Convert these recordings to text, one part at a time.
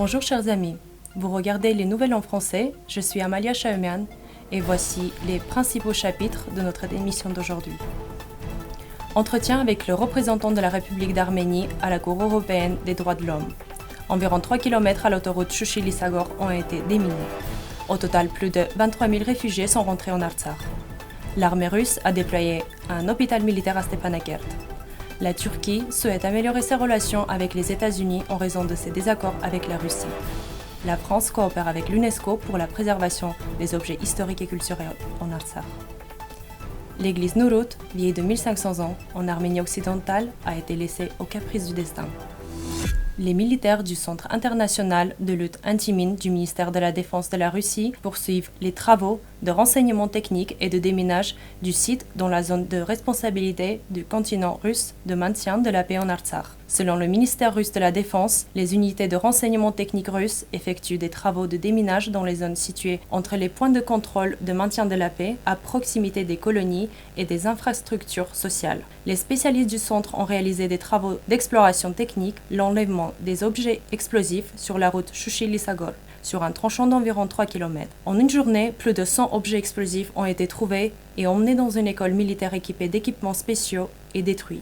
Bonjour chers amis, vous regardez les nouvelles en français, je suis Amalia Chaemian et voici les principaux chapitres de notre émission d'aujourd'hui. Entretien avec le représentant de la République d'Arménie à la Cour européenne des droits de l'homme. Environ 3 km à l'autoroute Chouchi-Lissagor ont été déminés. Au total, plus de 23 000 réfugiés sont rentrés en Artsakh. L'armée russe a déployé un hôpital militaire à Stepanakert. La Turquie souhaite améliorer ses relations avec les États-Unis en raison de ses désaccords avec la Russie. La France coopère avec l'UNESCO pour la préservation des objets historiques et culturels en Artsakh. L'église Nurut, vieille de 1500 ans, en Arménie occidentale, a été laissée aux caprices du destin. Les militaires du Centre international de lutte anti-mine du ministère de la Défense de la Russie poursuivent les travaux de renseignement technique et de déminage du site dans la zone de responsabilité du continent russe de maintien de la paix en Artsakh. Selon le ministère russe de la Défense, les unités de renseignement technique russes effectuent des travaux de déminage dans les zones situées entre les points de contrôle de maintien de la paix à proximité des colonies et des infrastructures sociales. Les spécialistes du centre ont réalisé des travaux d'exploration technique, l'enlèvement des objets explosifs sur la route Chouchi-Lissagor, sur un tranchant d'environ 3 km. En une journée, plus de 100 objets explosifs ont été trouvés et emmenés dans une école militaire équipée d'équipements spéciaux et détruits.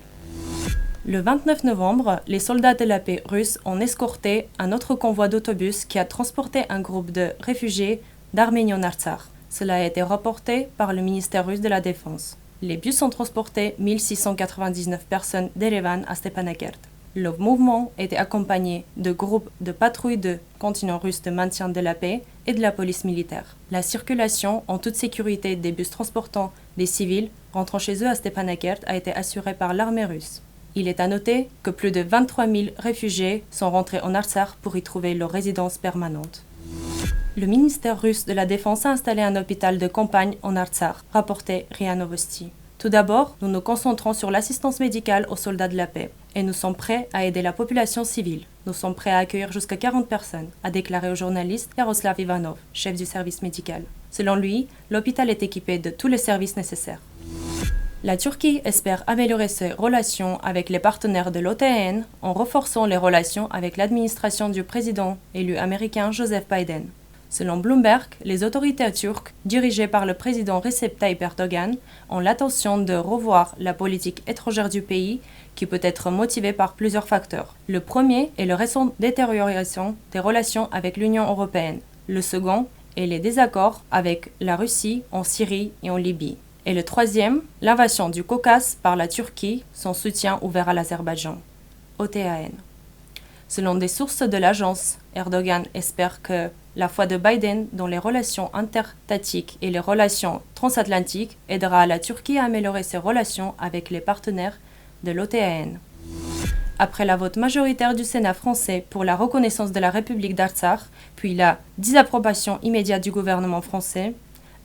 Le 29 novembre, les soldats de la paix russes ont escorté un autre convoi d'autobus qui a transporté un groupe de réfugiés d'Arménie en Artsakh. Cela a été rapporté par le ministère russe de la Défense. Les bus ont transporté 1699 personnes d'Erevan à Stepanakert. Le mouvement était accompagné de groupes de patrouilles de continent russe de maintien de la paix et de la police militaire. La circulation en toute sécurité des bus transportant des civils rentrant chez eux à Stepanakert a été assurée par l'armée russe. Il est à noter que plus de 23 000 réfugiés sont rentrés en Artsakh pour y trouver leur résidence permanente. Le ministère russe de la Défense a installé un hôpital de campagne en Artsakh, rapportait RIA Novosti. Tout d'abord, nous nous concentrons sur l'assistance médicale aux soldats de la paix et nous sommes prêts à aider la population civile. Nous sommes prêts à accueillir jusqu'à 40 personnes, a déclaré au journaliste Yaroslav Ivanov, chef du service médical. Selon lui, l'hôpital est équipé de tous les services nécessaires. La Turquie espère améliorer ses relations avec les partenaires de l'OTAN en renforçant les relations avec l'administration du président élu américain Joseph Biden. Selon Bloomberg, les autorités turques, dirigées par le président Recep Tayyip Erdogan, ont l'intention de revoir la politique étrangère du pays qui peut être motivée par plusieurs facteurs. Le premier est la récente détérioration des relations avec l'Union européenne. Le second est les désaccords avec la Russie en Syrie et en Libye. Et le troisième, l'invasion du Caucase par la Turquie, son soutien ouvert à l'Azerbaïdjan. OTAN. Selon des sources de l'agence, Erdogan espère que la foi de Biden dans les relations intertatiques et les relations transatlantiques aidera la Turquie à améliorer ses relations avec les partenaires de l'OTAN. Après la vote majoritaire du Sénat français pour la reconnaissance de la République d'Artsakh, puis la désapprobation immédiate du gouvernement français,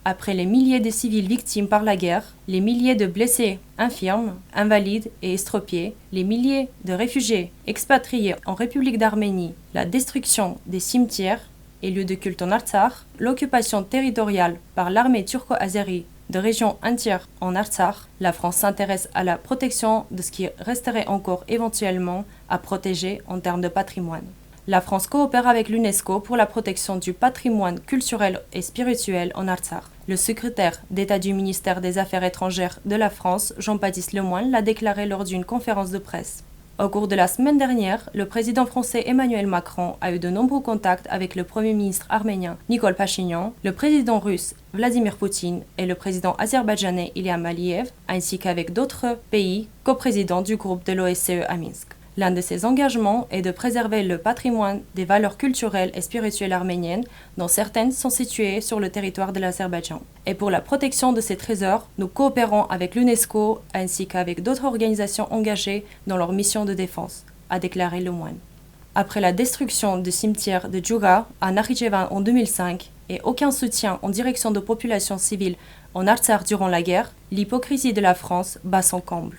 après les milliers de civils victimes par la guerre, les milliers de blessés infirmes, invalides et estropiés, les milliers de réfugiés expatriés en République d'Arménie, la destruction des cimetières et lieux de culte en Artsakh, l'occupation territoriale par l'armée turco-azérie de régions entières en Artsakh, la France s'intéresse à la protection de ce qui resterait encore éventuellement à protéger en termes de patrimoine. La France coopère avec l'UNESCO pour la protection du patrimoine culturel et spirituel en Artsakh. Le secrétaire d'État du ministère des Affaires étrangères de la France, Jean-Baptiste Lemoyne, l'a déclaré lors d'une conférence de presse. Au cours de la semaine dernière, le président français Emmanuel Macron a eu de nombreux contacts avec le premier ministre arménien Nikol Pachinian, le président russe Vladimir Poutine et le président azerbaïdjanais Ilham Aliyev, ainsi qu'avec d'autres pays coprésidents du groupe de l'OSCE à Minsk. L'un de ses engagements est de préserver le patrimoine des valeurs culturelles et spirituelles arméniennes, dont certaines sont situées sur le territoire de l'Azerbaïdjan. Et pour la protection de ces trésors, nous coopérons avec l'UNESCO ainsi qu'avec d'autres organisations engagées dans leur mission de défense, a déclaré Lemoyne. Après la destruction du cimetière de Djoura à Nakhitchevan en 2005 et aucun soutien en direction de populations civiles en Artsakh durant la guerre, l'hypocrisie de la France bat son comble.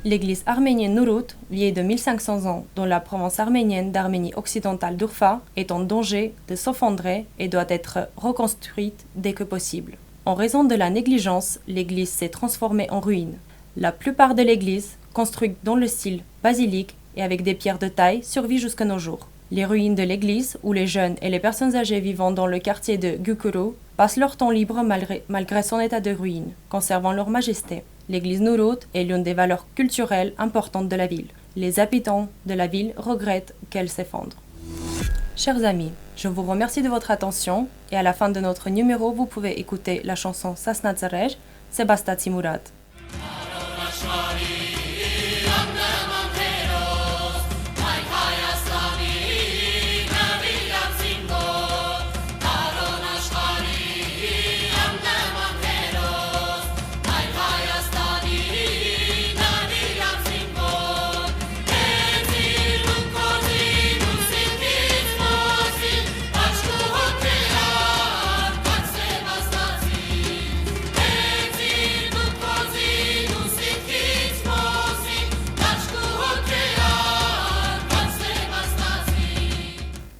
L'église arménienne Nurut, vieille de 1500 ans, dans la province arménienne d'Arménie occidentale d'Urfa, est en danger de s'effondrer et doit être reconstruite dès que possible. En raison de la négligence, l'église s'est transformée en ruine. La plupart de l'église, construite dans le style basilique et avec des pierres de taille, survit jusqu'à nos jours. Les ruines de l'église, où les jeunes et les personnes âgées vivant dans le quartier de Gukuru passent leur temps libre malgré son état de ruine, conservant leur majesté. L'église Nurut est l'une des valeurs culturelles importantes de la ville. Les habitants de la ville regrettent qu'elle s'effondre. Chers amis, je vous remercie de votre attention et à la fin de notre numéro, vous pouvez écouter la chanson Sasna Zarej, Sebasta Tsimurat.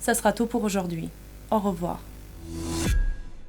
Ça sera tout pour aujourd'hui. Au revoir.